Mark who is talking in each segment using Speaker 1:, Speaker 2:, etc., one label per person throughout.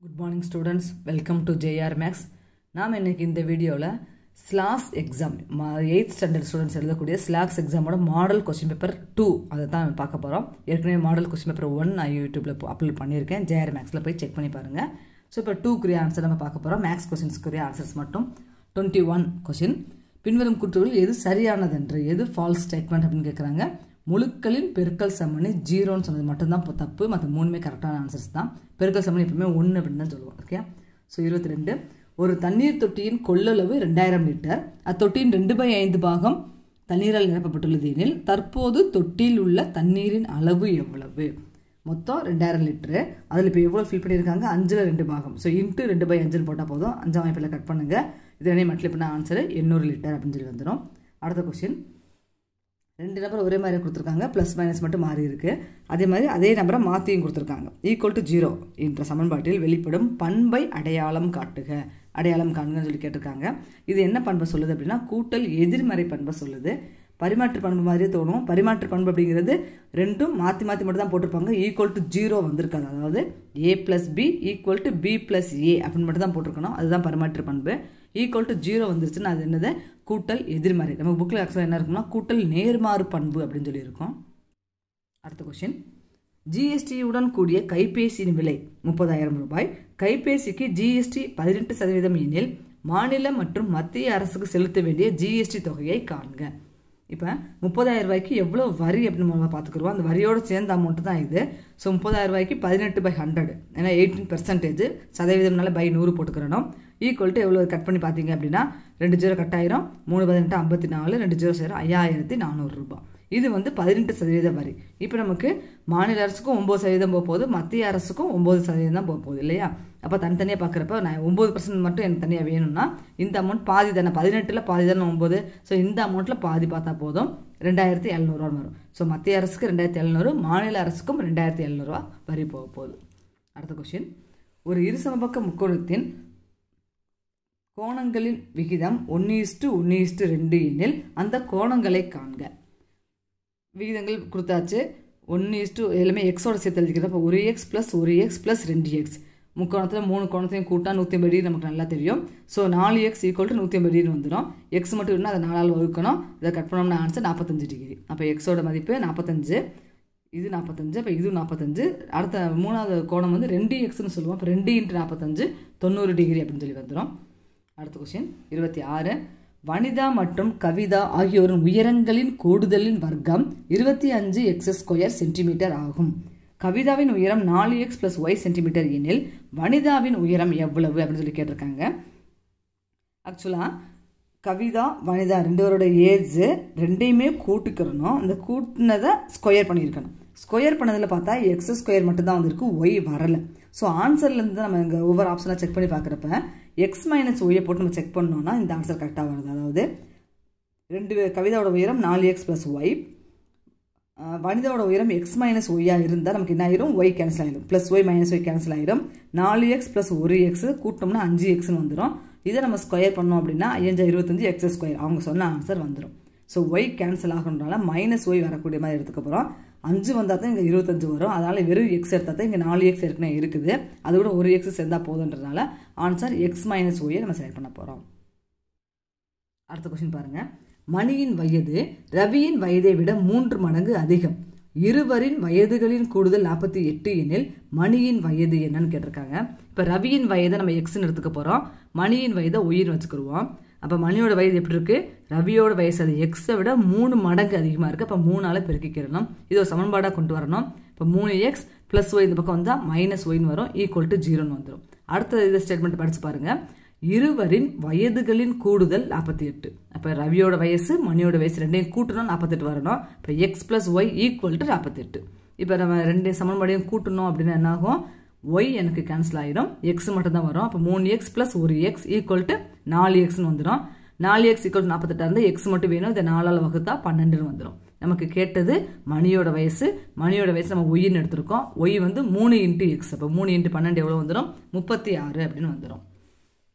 Speaker 1: Good morning students, welcome to JR Max. நாம் இன்னைக்கு இந்த வீடியோல slacks exam 8th standard students எழுதக்கூடிய ஸ்லாக்ஸ் எக்ஸாமோட மாடல் क्वेश्चन பேப்பர் 2 அதை தான் பார்க்க போறோம். ஏற்கனவே மாடல் क्वेश्चन பேப்பர் 1 நான் யூடியூப்ல அப்லோட் பண்ணியிருக்கேன். JR Maxல போய் செக் பண்ணி பாருங்க. சோ இப்போ 2 குரிய ஆன்சர் நம்ம பார்க்க போறோம். மேக்ஸ் क्वेश्चंस குரிய ஆன்சர்ஸ் மட்டும் 21 क्वेश्चन. பின்வரும் கூற்றுகளில் எது சரியானது என்று எது ஃபால்ஸ் ஸ்டேட்மென்ட் அப்படினு கேக்குறாங்க. முழுக்களின் பெருக்கல் சமணி 0 ன்னு சொன்னது மட்டும் தான் தப்பு. மத்த மூணுமே கரெக்ட்டான ஆன்சர்ஸ் தான். பெருக்கல் சமணி எப்பவுமே 1 அப்படினு தான் சொல்லுவோம். ஓகே. சோ 22 ஒரு தண்ணீர் தொட்டியின் கொள்ளளவு 2000 லிட்டர். அத்தொட்டியின் 2/5 பாகம் தண்ணீரால் நிரப்பப்பட்டுள்ளது எனில் தற்போது தொட்டியில் உள்ள தண்ணீரின் அளவு எவ்வளவு? மொத்தம் 2000 லிட்டர். அதுல இப்ப எவ்வளவு ஃபில் பண்ணிருக்காங்க? 5ல 2 பாகம். சோ இன்டு 2/5 ன்னு போட்டா போதும். 5ஆம் வாய்ப்பில கட் பண்ணுங்க. இதனை மல்டிப்ளை பண்ணா ஆன்சர் 800 லிட்டர் அப்படினு சொல்லி வந்துரும். அடுத்த क्वेश्चन ரெண்டு நம்பர் ஒரே மாதிரி கொடுத்திருக்காங்க. பிளஸ் மைனஸ் மட்டும் மாறி இருக்கு. அதே மாதிரி அதே நம்பரை மாத்தியும் கொடுத்திருக்காங்க. ஈக்குவல் டு 0 என்ற சமன்பாட்டில் வெளிப்படும் பண்பை அடையாளம் காட்டுக. அடையாளம் காண்கன்னு சொல்லி கேட்டிருக்காங்க. இது என்ன பண்பை சொல்லுது அப்படின்னா கூட்டல் எதிர்மறை பண்பை சொல்லுது. பரிமாற்று பண்பு மாதிரியே தோணும். பரிமாற்று பண்பு அப்படிங்கிறது ரெண்டும் மாற்றி மாற்றி மட்டும் தான் போட்டிருப்பாங்க. ஈக்குவல் டு 0 வந்திருக்காது. அதாவது a + b equal to b + a அப்படின்னு மட்டும் தான் போட்டிருக்கணும். அதுதான் பரிமாற்று பண்பு. ஈக்குவல் டு 0 வந்துருச்சுன்னா அது என்னது? கூட்டல் எதிர்மறை. நம்ம புக்கில் ஆக்சுவலாக என்ன இருக்குன்னா கூட்டல் நேர்மாறு பண்பு அப்படின்னு சொல்லி இருக்கும். அடுத்த क्वेश्चन ஜிஎஸ்டியுடன் கூடிய கைபேசியின் விலை 30,000 ரூபாய். கைபேசிக்கு ஜிஎஸ்டி 18% எனில் மாநில மற்றும் மத்திய அரசுக்கு செலுத்த வேண்டிய ஜிஎஸ்டி தொகையை காண்க. இப்போ 30,000 ரூபாய்க்கு எவ்வளோ வரி அப்படின்னு நம்ம பார்த்துக்குருவோம். அந்த வரியோட சேர்ந்த அமௌண்ட் தான் இது. ஸோ 30,000 ரூபாய்க்கு 18/100 ஏன்னா 18% சதவீதம்னால பை 100 போட்டுக்கிறோம். ஈக்குவல் டு எவ்வளோ கட் பண்ணி பார்த்தீங்க அப்படின்னா 2 0 கட் ஆயிரும். 3 18 54 2 0 சேரும் 5400 ரூபாய். இது வந்து 18% வரி. இப்போ நமக்கு மாநில அரசுக்கும் 9% போக போகுது, மத்திய அரசுக்கும் 9% தான் போக போகுது இல்லையா? அப்போ தனித்தனியாக பார்க்குறப்ப நான் 9% மட்டும் எனக்கு தனியாக வேணும்னா இந்த அமௌண்ட் பாதி தானே, 18ல் பாதி தானே 9. ஸோ இந்த அமௌண்ட்டில் பாதி பார்த்தா போதும் 2700 வரும். ஸோ மத்திய அரசுக்கு 2700, மாநில அரசுக்கும் 2700 வரி போக போகுது. அடுத்த क्वेश्चन ஒரு இருசமபக்க முக்கோணத்தின் கோணங்களின் விகிதம் 1:1:2 எனில் அந்த கோணங்களை காண்க. விகிதங்கள் கொடுத்தாச்சு. 1:, எல்லாமே எக்ஸோட சேர்த்து எழுதிக்கிறோம். அப்போ 1x + 1x + 2x. முக்கோணத்தில் 3 கோணத்தையும் கூட்டா 180 டிகிரி நமக்கு நல்லா தெரியும். So 4x equal to 180 degree வந்துடும். எக்ஸ் மட்டும் இருந்தால் அதை 4ஆல் வகுக்கணும். இதை கட் பண்ணோம்னா ஆன்சர் 45 டிகிரி. அப்போ எக்ஸோட மதிப்பு 45, இது 45, அப்போ இது 45. அடுத்த மூணாவது கோணம் வந்து 2xன்னு சொல்லுவோம். அப்போ 2 × 45 90 டிகிரி அப்படின்னு சொல்லி வந்துடும். அடுத்த क्वेश्चन 26 வனிதா மற்றும் கவிதா ஆகியோரின் உயரங்களின் கூடுதலின் வர்க்கம் 25x² சென்டிமீட்டர் ஆகும். கவிதாவின் உயரம் 4x + y சென்டிமீட்டர் எனில் வனிதாவின் உயரம் எவ்வளவு அப்படின்னு சொல்லி கேட்டிருக்காங்க. ஆக்சுவலாக கவிதா வனிதா ரெண்டோரோட ஏஜ் ரெண்டையுமே கூட்டிக்கிறணும். அந்த கூட்டினதை ஸ்கொயர் பண்ணியிருக்கணும். ஸ்கொயர் பண்ணதில் பார்த்தா x² மட்டும் தான் வந்திருக்கு, y வரலை. ஸோ ஆன்சர்லேருந்து நம்ம இங்கே ஒவ்வொரு ஆப்ஷனாக செக் பண்ணி பார்க்குறப்ப x - y போட்டு நம்ம செக் பண்ணோம்னா இந்த ஆன்சர் கரெக்டாக வருது. அதாவது கவிதாவோட உயரம் 4x + y, வனிதாவோட உயரம் x - y இருந்தால் நமக்கு என்ன ஆயிரும்? y கேன்சல் ஆயிரும். +y - y கேன்சல் ஆயிரும். 4x + 1x கூட்டோம்னா 5xன்னு வந்துடும். இதை நம்ம ஸ்கொயர் பண்ணோம் அப்படின்னா 5 25 x². அவங்க சொன்ன ஆன்சர் வந்துடும். ஸோ y கேன்சல் ஆகணுன்றனால -y வரக்கூடிய மாதிரி எடுத்துக்க போகிறோம். 5 வந்தால் தான் இங்கே 25 வரும். அதனால் வெறும் x எடுத்தால் தான் இங்கே 4x ஏற்கனவே இருக்குது. அது கூட 1x சேர்ந்தால் போதுன்றதுனால ஆன்சர் x - y நம்ம செலக்ட் பண்ண போகிறோம். அடுத்த क्वेश्चन பாருங்க. மணியின் வயது ரவியின் வயதை விட 3 மடங்கு அதிகம். இருவரின் வயதுகளின் கூடுதல் 48 எனில் மணியின் வயது என்னன்னு கேட்டிருக்காங்க. இப்போ ரவியின் வயதை நம்ம எக்ஸ்ன்னு எடுத்துக்க போகிறோம். மணியின் வயதை ஒய்ன்னு வச்சுக்கிடுவோம். அப்போ மணியோட வயது எப்படி இருக்கு? ரவியோட வயசு அது எக்ஸை விட 3 மடங்கு அதிகமாக இருக்குது. அப்போ 3ஆல் பெருக்கிக்கிறணும். இது ஒரு சமன்பாடாக கொண்டு வரணும். இப்போ 3x + y இந்த பக்கம் வந்தால் -yன்னு வரும். ஈக்குவல் டு 0ன்னு வந்துடும். அடுத்த இது ஸ்டேட்மெண்ட் படித்து பாருங்க. இருவரின் வயதுகளின் கூடுதல் 48. அப்போ ரவியோட வயசு மணியோட வயசு ரெண்டையும் கூட்டணும் 48 வரணும். இப்போ x + y ஈக்குவல் டு 48. இப்போ நம்ம ரெண்டு சமன்பாடையும் கூட்டணும் அப்படின்னா என்ன ஆகும்? y எனக்கு கேன்சல் ஆயிரும். x மட்டும் தான் வரும். அப்போ 3x + 1x ஈக்குவல் டு 4xன்னு வந்துடும். 4x ஈக்குவல் டு 48 இருந்தால் x மட்டும் வேணும். இதை 4ஆல் வகுத்தா 12ன்னு வந்துடும். நமக்கு கேட்டது மணியோட வயசு. மணியோட வயசு நம்ம ஒய்ன்னு எடுத்திருக்கோம். y வந்து 3 × x. அப்போ 3 × 12 எவ்வளோ வந்துடும்? 36 அப்படின்னு வந்துடும்.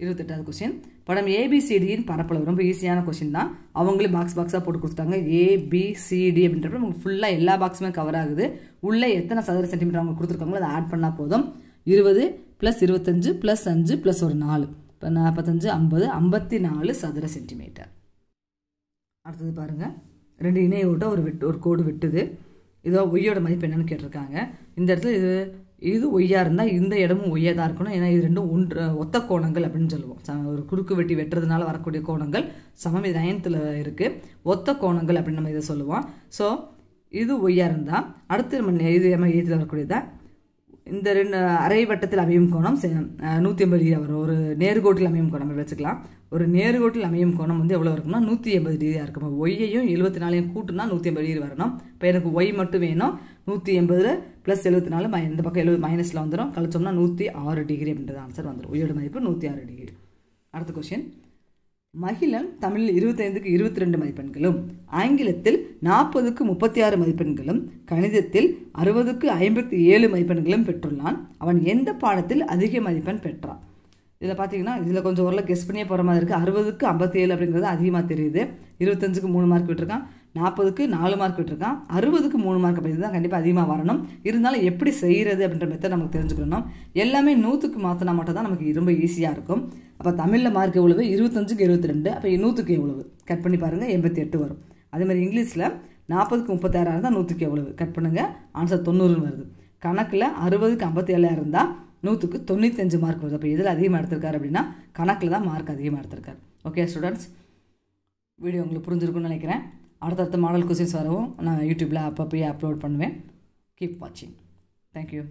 Speaker 1: 28வது क्वेश्चन படம் ABCDயின் பரப்பளவு ரொம்ப ஈஸியான क्वेश्चन தான். அவங்களே பாக்ஸாக போட்டு கொடுத்தாங்க. ABCD அப்படின்றப்ப நமக்கு ஃபுல்லாக எல்லா பாக்ஸுமே கவர் ஆகுது. உள்ள எத்தனை சதுர சென்டிமீட்டர் அவங்க கொடுத்துருக்காங்களோ அதை ஆட் பண்ணால் போதும். 20 ப்ளஸ் 25 ப்ளஸ் 5 ப்ளஸ் ஒரு 4 இப்போ 45 50 54 சதுர சென்டிமீட்டர். அடுத்தது பாருங்கள், 2 இணையை விட்ட ஒரு கோடு வெட்டுது. இதோ ஒய்யோட மதிப்பு என்னன்னு கேட்டிருக்காங்க. இந்த இடத்துல இது ஒய்யாக இருந்தால் இந்த இடமும் ஒய்யாக தான் இருக்கணும். ஏன்னா இது ரெண்டும் ஒத்த கோணங்கள் அப்படின்னு சொல்லுவோம். ஒரு குறுக்கு வெட்டி வெட்டுறதுனால வரக்கூடிய கோணங்கள் சமம். இது 9th இருக்குது. ஒத்த கோணங்கள் அப்படின்னு நம்ம இதை சொல்லுவோம். ஸோ இது ஒய்யாக இருந்தால் அடுத்து நம்ம இது நம்ம 8th வரக்கூடியதான். இந்த 2 அரை வட்டத்தில் அமையும் கோணம் 180 டிகிரி வரும். ஒரு நேர்கோட்டில் அமையும் கோணம் வச்சுக்கலாம். ஒரு நேர்கோட்டில் அமையும் கோணம் வந்து எவ்வளோ இருக்குன்னா 180 டிகிரியாக இருக்கும். ஒய்யையும் 74 கூட்டுனா 180 டிகிரி வரணும். இப்போ எனக்கு ஒய் மட்டும் வேணும். 180 ப்ளஸ் 74 இந்த பக்கம் 70 மைனஸில் வந்துடும். கழிச்சோம்னா 106 டிகிரி அப்படின்றது ஆன்சர் வந்துடும். ஒய்யோட மதிப்பு 106 டிகிரி. அடுத்த கொஸ்டின், மகிழன் தமிழில் 25க்கு 22 மதிப்பெண்களும், ஆங்கிலத்தில் 40க்கு 36 மதிப்பெண்களும், கணிதத்தில் 60க்கு 57 மதிப்பெண்களும் பெற்றுள்ளான். அவன் எந்த பாடத்தில் அதிக மதிப்பெண் பெற்றான்? இதில் பார்த்தீங்கன்னா இதில் கொஞ்சம் ஓரளவு கெஸ் பண்ணியே போகிற மாதிரி இருக்குது. 60க்கு 57 அப்படிங்கிறது அதிகமாக தெரியுது. 25க்கு 3 மார்க் விட்டுருக்கான், 40க்கு 4 மார்க் விட்டுருக்கான், 60க்கு 3 மார்க் அப்படிங்கிறது தான் கண்டிப்பாக அதிகமாக வரணும். இருந்தாலும் எப்படி செய்கிறது அப்படின்ற மெத்தட் நமக்கு தெரிஞ்சுக்கணும். எல்லாமே 100க்கு மாற்றினா மட்டும் தான் நமக்கு ரொம்ப ஈஸியாக இருக்கும். அப்போ தமிழில் மார்க் எவ்வளவு? 25க்கு 22. அப்போ 100க்கு எவ்வளவு? கட் பண்ணி பாருங்கள், 88 வரும். அதே மாதிரி இங்கிலீஷில் 40க்கு 36 இருந்தால் 100க்கு எவ்வளவு? கட் பண்ணுங்கள், ஆன்சர் 90 வருது. கணக்கில் 60க்கு 57 இருந்தால் 100க்கு 95 மார்க் வருது. அப்போ இதில் அதிகமாக எடுத்திருக்காரு அப்படின்னா கணக்கில் தான் மார்க் அதிகமாக எடுத்திருக்காரு. ஓகே ஸ்டூடெண்ட்ஸ், வீடியோ உங்களுக்கு புரிஞ்சிருக்குன்னு நினைக்கிறேன். அடுத்தடுத்த மாடல் கொஸ்டின்ஸ் வரவும் நான் யூடியூப்பில் அப்பப்போயே அப்லோட் பண்ணுவேன். கீப் வாட்சிங். தேங்க்யூ.